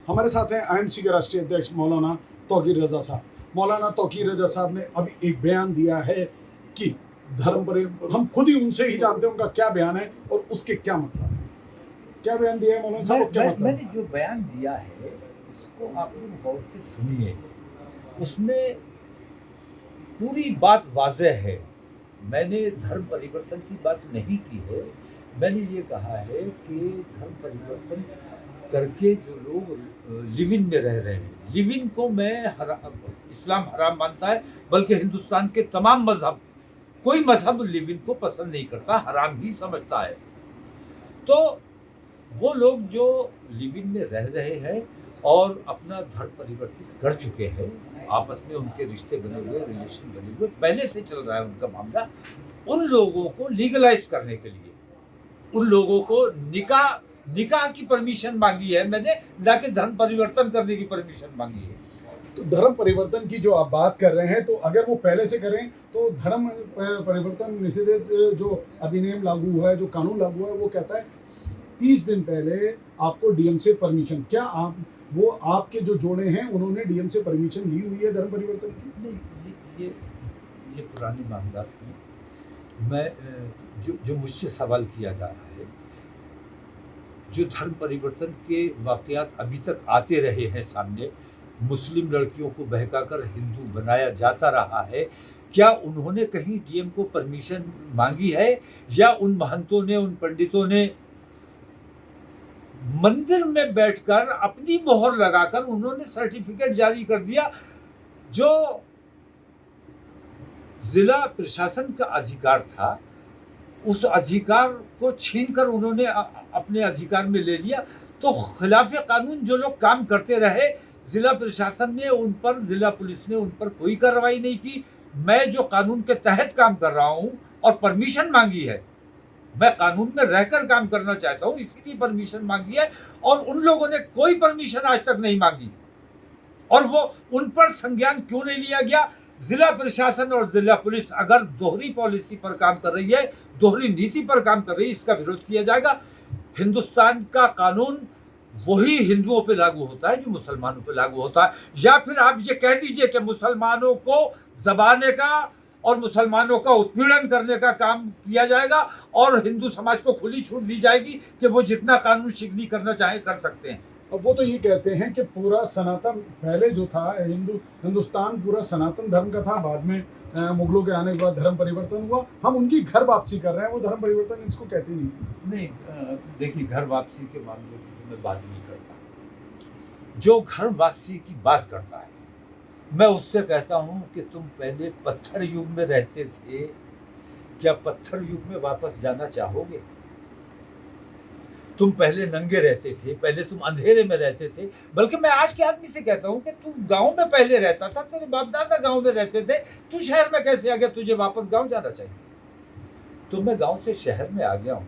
हमारे साथ हैं आईएनसी के राष्ट्रीय अध्यक्ष मौलाना तौकीर रजा साहब। मौलाना तौकीर रजा साहब ने अभी एक बयान दिया है कि हम खुद ही उनसे ही जानते हैं उनका क्या बयान है और उसके क्या मतलब है। क्या बयान दिया है मौलाना साहब, क्या मतलब? मैंने जो बयान दिया है इसको आप लोग गौर से सुनिए। उसमें पूरी बात वाज़ेह है। मैंने धर्म परिवर्तन की बात नहीं की है। मैंने ये कहा है कि धर्म परिवर्तन करके जो लोग लिव इन में रह रहे हैं, लिव इन को इस्लाम हराम मानता है, बल्कि हिंदुस्तान के तमाम मजहब, कोई मजहब लिव इन को पसंद नहीं करता, हराम ही समझता है। तो वो लोग जो लिव इन में रह रहे हैं और अपना धर्म परिवर्तित कर चुके हैं, आपस में उनके रिश्ते बने हुए, रिलेशन बने हुए, पहले से चल रहा है उनका मामला, उन लोगों को लीगलाइज करने के लिए उन लोगों को निकाह की परमिशन मांगी है मैंने, ना कि धर्म परिवर्तन करने की परमिशन मांगी है। तो धर्म परिवर्तन की जो आप बात कर रहे हैं, तो अगर वो पहले से करें तो धर्म परिवर्तन निषेध जो अधिनियम लागू हुआ है, जो कानून लागू हुआ है, वो कहता है 30 दिन पहले आपको डीएम से परमिशन। क्या आपके जो जोड़े हैं उन्होंने डीएम से परमिशन ली हुई है धर्म परिवर्तन की? नहीं, ये पुरानी मामला है। मैं जो मुझसे सवाल किया जा रहा है, जो धर्म परिवर्तन के वाकयात अभी तक आते रहे हैं सामने, मुस्लिम लड़कियों को बहकाकर हिंदू बनाया जाता रहा है, क्या उन्होंने कहीं डीएम को परमिशन मांगी है, या उन महंतों ने, उन पंडितों ने मंदिर में बैठकर अपनी मोहर लगाकर उन्होंने सर्टिफिकेट जारी कर दिया? जो जिला प्रशासन का अधिकार था, उस अधिकार को छीनकर उन्होंने अपने अधिकार में ले लिया। तो खिलाफ कानून जो लोग काम करते रहे, जिला प्रशासन ने उन पर, जिला पुलिस ने उन पर कोई कार्रवाई नहीं की। मैं जो कानून के तहत काम कर रहा हूं और परमिशन मांगी है, मैं कानून में रहकर काम करना चाहता हूं, इसीलिए परमिशन मांगी है, और उन लोगों ने कोई परमिशन आज तक नहीं मांगी। और वो उन पर संज्ञान क्यों नहीं लिया गया? जिला प्रशासन और जिला पुलिस अगर दोहरी पॉलिसी पर काम कर रही है, दोहरी नीति पर काम कर रही है, इसका विरोध किया जाएगा। हिंदुस्तान का कानून वही हिंदुओं पे लागू होता है जो मुसलमानों पे लागू होता है। या फिर आप ये कह दीजिए कि मुसलमानों को दबाने का और मुसलमानों का उत्पीड़न करने का काम किया जाएगा, और हिंदू समाज को खुली छूट दी जाएगी कि वो जितना कानून शिकनी करना चाहे कर सकते हैं। अब वो तो ये कहते हैं कि पूरा सनातन पहले जो था, हिंदुस्तान पूरा सनातन धर्म का था, बाद में मुगलों के आने के बाद धर्म परिवर्तन हुआ। हम उनकी घर वापसी कर रहे हैं, वो धर्म परिवर्तन इसको कहते नहीं। देखिए, घर वापसी के मामले की तो मैं बात नहीं करता। जो घर वापसी की बात करता है, मैं उससे कहता हूँ कि तुम पहले पत्थर युग में रहते थे, क्या पत्थर युग में वापस जाना चाहोगे? तुम पहले नंगे रहते थे, पहले तुम अंधेरे में रहते थे। बल्कि मैं आज के आदमी से कहता हूँ कि तू गांव में पहले रहता था, तेरे बाप दादा गांव में रहते थे, तू शहर में कैसे आ गया? तुझे वापस गांव जाना चाहिए। तो मैं गांव से शहर में आ गया हूँ,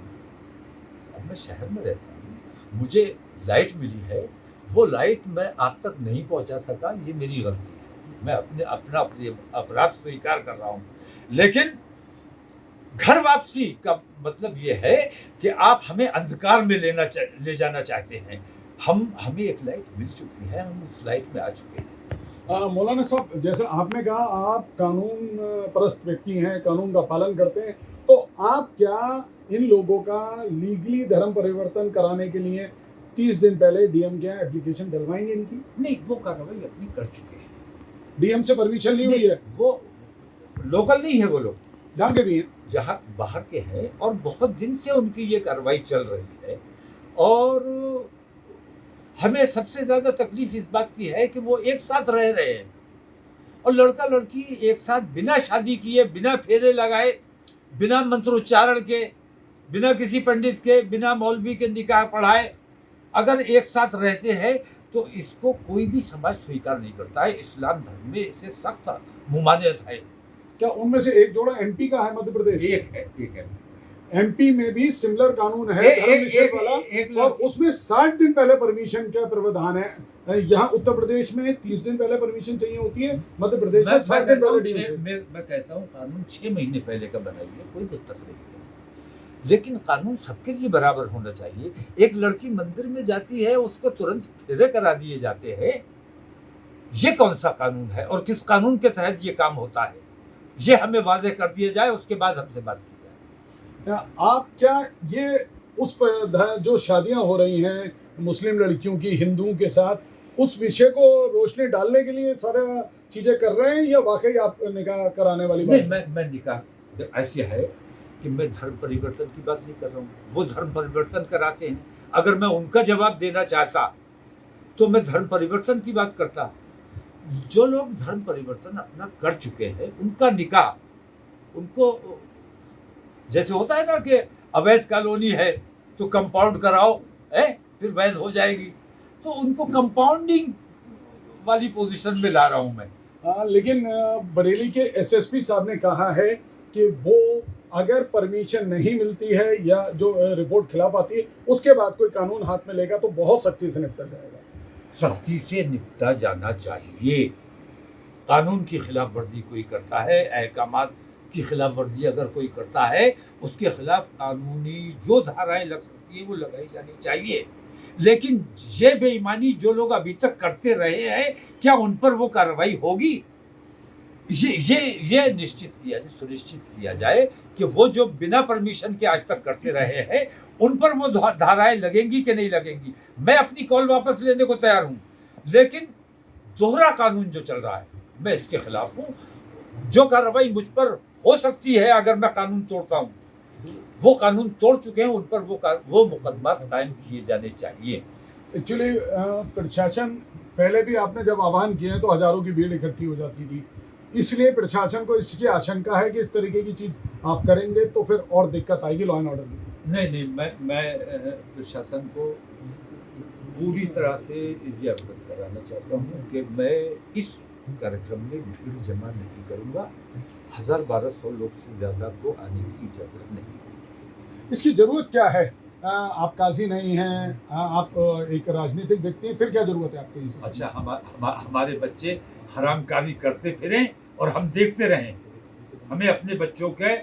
अब मैं शहर में रहता हूँ, मुझे लाइट मिली है, वो लाइट मैं आप तक नहीं पहुँचा सका, ये मेरी गलती है। मैं अपना अपराध स्वीकार कर रहा हूँ। लेकिन घर वापसी का मतलब ये है कि आप हमें अंधकार में ले जाना चाहते हैं। हमें एक लाइट मिल चुकी है, हम उस लाइट में आ चुके हैं। मौलाना साहब, जैसे आपने कहा आप कानून परस्त व्यक्ति हैं, कानून का पालन करते हैं, तो आप क्या इन लोगों का लीगली धर्म परिवर्तन कराने के लिए 30 दिन पहले डीएम के यहाँ एप्लीकेशन डलवाएंगे इनकी? नहीं, वो कार्रवाई अपनी कर चुके हैं। डीएम से परमिशन ली हुई है? वो लोकल नहीं है, वो लोग जहाँ के भी हैं, जहाँ बाहर के हैं, और बहुत दिन से उनकी ये कार्रवाई चल रही है। और हमें सबसे ज़्यादा तकलीफ इस बात की है कि वो एक साथ रह रहे हैं, और लड़का लड़की एक साथ बिना शादी किए, बिना फेरे लगाए, बिना मंत्रोच्चारण के, बिना किसी पंडित के, बिना मौलवी के निकाह पढ़ाए अगर एक साथ रहते हैं, तो इसको कोई भी समाज स्वीकार नहीं करता है। इस्लाम धर्म में इसे सख्त मुमानियत है। क्या उनमें से एक जोड़ा एमपी का है? मध्य प्रदेश एक है। एमपी में भी सिमिलर कानून है धर्म निषेध वाला, और उसमें 60 दिन पहले परमिशन का प्रावधान है। यहाँ उत्तर प्रदेश में 30 दिन पहले परमिशन चाहिए होती है, मध्य प्रदेश में 60 दिन पहले। मैं कहता हूँ कानून 6 महीने पहले का बनाइए, कोई दिक्कत नहीं है। लेकिन कानून सबके लिए बराबर होना चाहिए। एक लड़की मंदिर में जाती है, उसको तुरंत फेरे करा दिए जाते हैं। ये कौन सा कानून है और किस कानून के तहत ये काम होता है, ये हमें वाज़ेह कर दिया जाए, उसके बाद हमसे बात की जाए। आप क्या ये उस जो शादियां हो रही हैं मुस्लिम लड़कियों की हिंदुओं के साथ, उस विषय को रोशनी डालने के लिए सारा चीजें कर रहे हैं, या वाकई आप निकाह कराने वाली बात? नहीं, मैं निकाह ऐसी है कि मैं धर्म परिवर्तन की बात नहीं कर रहा हूँ। वो धर्म परिवर्तन कराते हैं, अगर मैं उनका जवाब देना चाहता तो मैं धर्म परिवर्तन की बात करता। जो लोग धर्म परिवर्तन अपना कर चुके हैं, उनका निकाह, उनको जैसे होता है ना कि अवैध कॉलोनी है तो कंपाउंड कराओ, है फिर वैध हो जाएगी, तो उनको कंपाउंडिंग वाली पोजीशन में ला रहा हूं मैं। लेकिन बरेली के एसएसपी साहब ने कहा है कि वो अगर परमिशन नहीं मिलती है या जो रिपोर्ट खिलाफ आती है, उसके बाद कोई कानून हाथ में लेगा तो बहुत सख्ती से निपटा जाएगा। सख्ती से निपटा जाना चाहिए। कानून की खिलाफ वर्जी कोई करता है, अहकामात की खिलाफ वर्जी अगर कोई करता है, उसके खिलाफ कानूनी जो धाराएं लग सकती है वो लगाई जानी चाहिए। लेकिन ये बेईमानी जो लोग अभी तक करते रहे हैं, क्या उन पर वो कार्रवाई होगी? ये निश्चित किया जाए, सुनिश्चित किया जाए कि वो जो बिना परमिशन के आज तक करते रहे हैं, उन पर वो धाराएं लगेंगी कि नहीं लगेंगी। मैं अपनी कॉल वापस लेने को तैयार हूं, लेकिन दोहरा कानून जो चल रहा है मैं इसके खिलाफ हूं। जो कार्रवाई मुझ पर हो सकती है अगर मैं कानून तोड़ता हूं, वो कानून तोड़ चुके हैं, उन पर वो मुकदमा कायम किए जाने चाहिए। एक्चुअली प्रशासन, पहले भी आपने जब आह्वान किए तो हजारों की भीड़ इकट्ठी हो जाती थी, इसलिए प्रशासन को इसकी आशंका है कि इस तरीके की चीज आप करेंगे तो फिर और दिक्कत आएगी लॉ एंड ऑर्डर की। नहीं, मैं प्रशासन को पूरी तरह से ये अवगत कराना चाहता हूँ कि मैं इस कार्यक्रम में भीड़ जमा नहीं करूँगा। 1000-1200 लोग से ज़्यादा को आने की इजाज़त नहीं। इसकी जरूरत क्या है? आप काजी नहीं हैं, आप एक राजनीतिक व्यक्ति हैं, फिर क्या जरूरत है आपको? अच्छा, हमारे बच्चे हरामकारी करते फिरें और हम देखते रहें? हमें अपने बच्चों के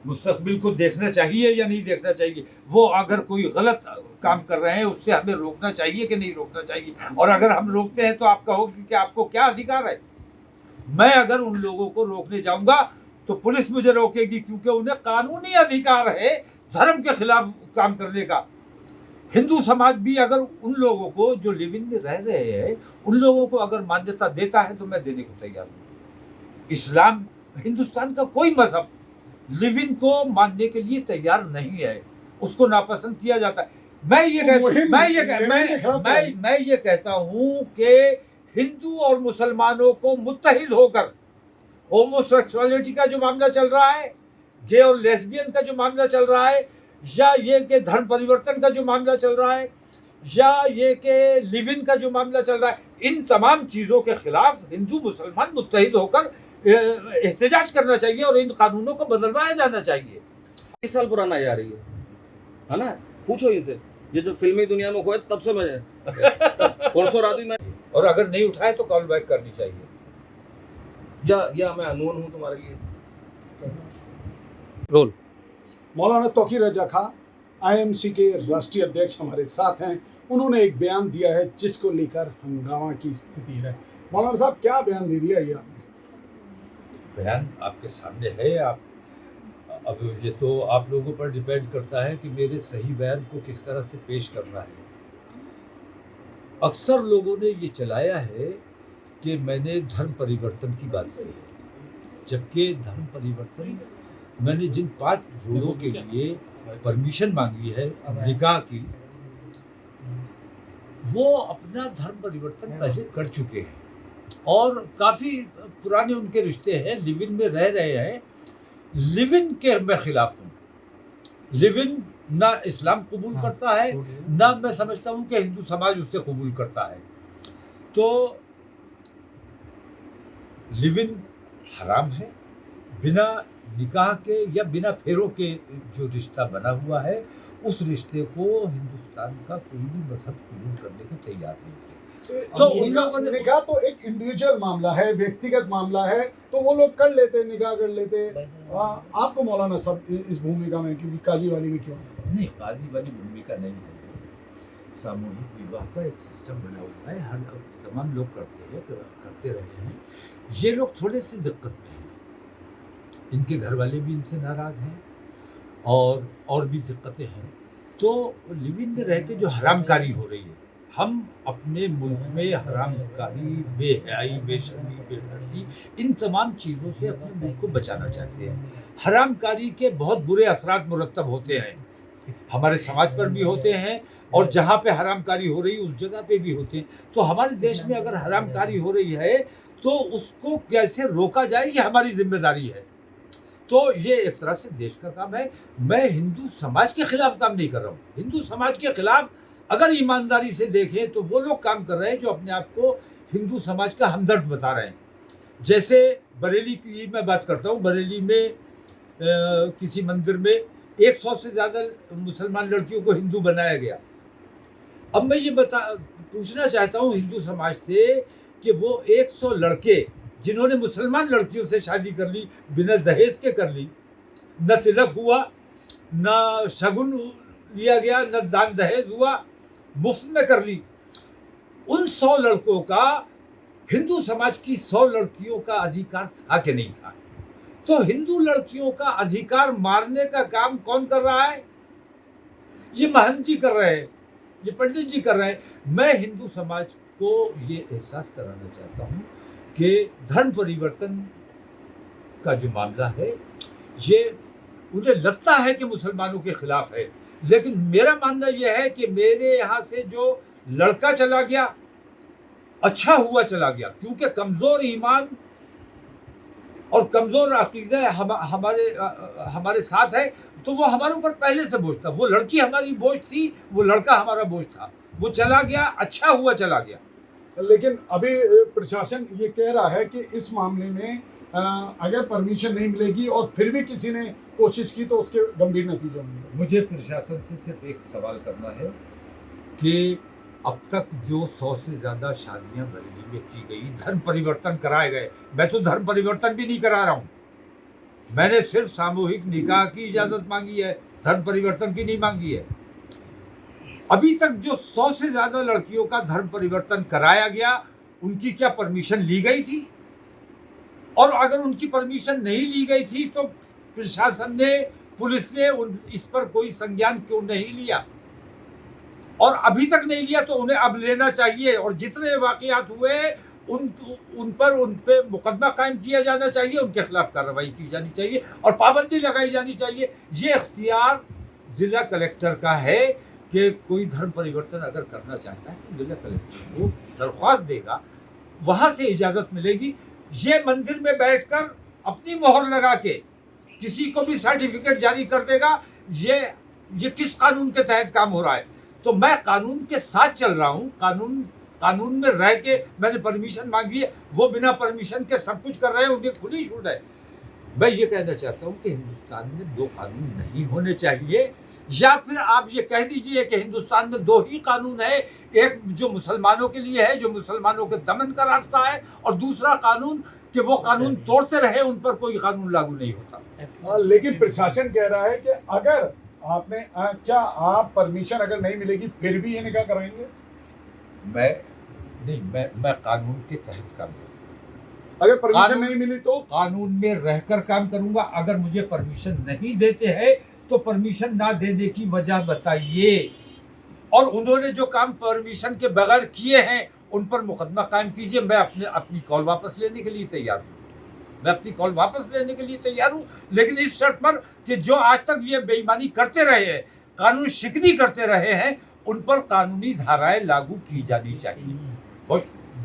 मुस्तकबिल को देखना चाहिए या नहीं देखना चाहिए? वो अगर कोई गलत काम कर रहे हैं, उससे हमें रोकना चाहिए कि नहीं रोकना चाहिए? और अगर हम रोकते हैं तो आप कहोगे कि आपको क्या अधिकार है? मैं अगर उन लोगों को रोकने जाऊंगा तो पुलिस मुझे रोकेगी, क्योंकि उन्हें कानूनी अधिकार है धर्म के खिलाफ काम करने का। हिंदू समाज भी अगर उन लोगों को जो लिव इन में रह रहे हैं, उन लोगों को अगर मान्यता देता है तो मैं देने को तैयार हूँ। इस्लाम, हिंदुस्तान का कोई मजहब लिव इन को मानने के लिए तैयार नहीं है, उसको नापसंद किया जाता है। मैं ये कहता हूँ कि हिंदू और मुसलमानों को मुत्तहिद होकर होमोसेक्सुअलिटी का जो मामला चल रहा है, गे और लेस्बियन का जो मामला चल रहा है, या ये कि धर्म परिवर्तन का जो मामला चल रहा है, या ये कि लिव इन का जो मामला चल रहा है, इन तमाम चीज़ों के खिलाफ हिंदू मुसलमान मुत्तहिद होकर एहतजाज करना चाहिए और इन कानूनों को बदलवाया जाना चाहिए। 20 साल पुराना यार है ना? पूछो इनसे, ये जो फिल्मी दुनिया में हुआ तब से मैं परसों रात में, और अगर नहीं उठाए तो कॉल बैक करनी चाहिए। या मैं अननोन हूँ तुम्हारे लिए। रोल। मौलाना तौकीर रजा खां आईएमसी के राष्ट्रीय अध्यक्ष हमारे साथ हैं। उन्होंने एक बयान दिया है जिसको लेकर हंगामा की स्थिति है। मौलाना साहब, क्या बयान दे दिया ये आपने? बयान आपके सामने है। आप अब ये तो आप लोगों पर डिपेंड करता है कि मेरे सही बयान को किस तरह से पेश करना है। अक्सर लोगों ने ये चलाया है कि मैंने धर्म परिवर्तन की बात की है, जबकि धर्म परिवर्तन, मैंने जिन 5 जोड़ों के लिए परमिशन मांगी है निकाह की, वो अपना धर्म परिवर्तन पहले कर चुके हैं और काफ़ी पुराने उनके रिश्ते हैं, लिव इन में रह रहे हैं। लिव इन के मैं खिलाफ हूँ। लिव इन ना इस्लाम कबूल करता है, ना मैं समझता हूँ कि हिंदू समाज उससे कबूल करता है। तो लिव इन हराम है। बिना निकाह के या बिना फेरों के जो रिश्ता बना हुआ है, उस रिश्ते को हिंदुस्तान का कोई भी मजहब कबूल करने को तैयार नहीं है। तो उन लोगों ने निकाह तो एक इंडिविजुअल मामला है, व्यक्तिगत मामला है, तो वो लोग कर लेते, निकाह कर लेते। आपको मौलाना साहब इस भूमिका में, क्योंकि काजी वाली में क्यों नहीं, काजी वाली भूमिका नहीं है। सामूहिक विवाह का एक सिस्टम बना हुआ है, हर तमाम लोग करते रहे हैं। ये लोग थोड़े से दिक्कत में हैं, इनके घर वाले भी इनसे नाराज़ हैं और भी दिक्कतें हैं। तो लिव इन में रह के जो हरामकारी हो रही है, हम अपने मुल्क में हरामकारी, बेहयाई, बेशर्मी, बेदर्दी, इन तमाम चीज़ों से अपने मुल्क को बचाना चाहते हैं। हरामकारी के बहुत बुरे असरात मुरतब होते हैं, हमारे समाज पर भी होते हैं, और जहाँ पे हरामकारी हो रही है उस जगह पे भी होते हैं। तो हमारे देश में अगर हरामकारी हो रही है तो उसको कैसे रोका जाए, ये हमारी जिम्मेदारी है। तो ये एक तरह से देश का काम है। मैं हिंदू समाज के खिलाफ काम नहीं कर रहा हूँ। हिंदू समाज के खिलाफ अगर ईमानदारी से देखें तो वो लोग काम कर रहे हैं जो अपने आप को हिंदू समाज का हमदर्द बता रहे हैं। जैसे बरेली की मैं बात करता हूँ, बरेली में किसी मंदिर में 100 से ज़्यादा मुसलमान लड़कियों को हिंदू बनाया गया। अब मैं ये पूछना चाहता हूँ हिंदू समाज से कि वो 100 लड़के जिन्होंने मुसलमान लड़कियों से शादी कर ली, बिना दहेज के कर ली, न तिलक हुआ, न शगुन लिया गया, न दान दहेज हुआ, मुफ्त में कर ली, उन 100 लड़कों का हिंदू समाज की 100 लड़कियों का अधिकार था कि नहीं था? तो हिंदू लड़कियों का अधिकार मारने का काम कौन कर रहा है? ये महंत जी कर रहे हैं, ये पंडित जी कर रहे हैं। मैं हिंदू समाज को ये एहसास कराना चाहता हूँ कि धर्म परिवर्तन का जो मामला है, ये उन्हें लगता है कि मुसलमानों के खिलाफ है, लेकिन मेरा मानना यह है कि मेरे यहाँ से जो लड़का चला गया, अच्छा हुआ चला गया, क्योंकि कमज़ोर ईमान और कमज़ोर अक़ीदा हमारे साथ है, तो वो हमारे ऊपर पहले से बोझ था। वो लड़की हमारी बोझ थी, वो लड़का हमारा बोझ था। वो चला गया, अच्छा हुआ चला गया। लेकिन अभी प्रशासन ये कह रहा है कि इस मामले में अगर परमिशन नहीं मिलेगी और फिर भी किसी ने कोशिश की तो उसके गंभीर नतीजे होंगे। मुझे प्रशासन से सिर्फ एक सवाल करना है कि अब तक जो 100 से ज़्यादा शादियां बरेली में की गई, धर्म परिवर्तन कराए गए, मैं तो धर्म परिवर्तन भी नहीं करा रहा हूँ, मैंने सिर्फ सामूहिक निकाह की इजाज़त मांगी है, धर्म परिवर्तन की नहीं मांगी है। अभी तक जो 100 से ज़्यादा लड़कियों का धर्म परिवर्तन कराया गया, उनकी क्या परमिशन ली गई थी? और अगर उनकी परमिशन नहीं ली गई थी तो प्रशासन ने, पुलिस ने इस पर कोई संज्ञान क्यों नहीं लिया? और अभी तक नहीं लिया तो उन्हें अब लेना चाहिए। और जितने वाक़यात हुए उन पे मुकदमा कायम किया जाना चाहिए, उनके खिलाफ कार्रवाई की जानी चाहिए और पाबंदी लगाई जानी चाहिए। ये इख्तियार ज़िला कलेक्टर का है कि कोई धर्म परिवर्तन अगर करना चाहता है तो ज़िला कलेक्टर को दरख्वास्त देगा, वहाँ से इजाज़त मिलेगी। ये मंदिर में बैठकर अपनी मोहर लगा के किसी को भी सर्टिफिकेट जारी कर देगा, ये किस कानून के तहत काम हो रहा है? तो मैं कानून के साथ चल रहा हूँ, कानून में रह के मैंने परमिशन मांगी है, वो बिना परमिशन के सब कुछ कर रहे हैं, उनकी खुली छूट है। मैं ये कहना चाहता हूँ कि हिंदुस्तान में 2 कानून नहीं होने चाहिए, या फिर आप ये कह दीजिए कि हिंदुस्तान में 2 ही कानून है, एक जो मुसलमानों के लिए है, जो मुसलमानों के दमन का रास्ता है, और दूसरा कानून कि वो कानून तोड़ते रहे, उन पर कोई कानून लागू नहीं होता। लेकिन प्रशासन कह रहा है कि अगर आपने क्या आप परमिशन अगर नहीं मिलेगी फिर भी ये निकाह कराएंगे? मैं कानून के तहत काम करूँगा। अगर परमिशन नहीं मिली तो कानून में रहकर काम करूंगा। अगर मुझे परमिशन नहीं देते हैं तो परमिशन ना देने की वजह बताइए, और उन्होंने जो काम परमिशन के बगैर किए हैं उन पर मुकदमा कायम कीजिए। मैं अपनी कॉल वापस लेने के लिए तैयार हूँ, लेकिन इस शर्त पर कि जो आज तक ये बेईमानी करते रहे हैं, कानून शिकनी करते रहे हैं, उन पर कानूनी धाराएं लागू की जानी चाहिए।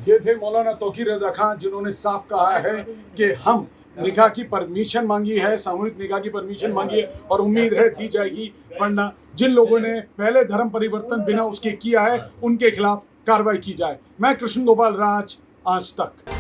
ये थे मौलाना तौकीर रजा खान, जिन्होंने साफ कहा है कि हम निकाह की परमिशन मांगी है, सामूहिक निकाह की परमिशन मांगी है और उम्मीद है दी जाएगी, वरना जिन लोगों ने पहले धर्म परिवर्तन बिना उसके किया है उनके खिलाफ कार्रवाई की जाए। मैं कृष्ण गोपाल राज, आज तक।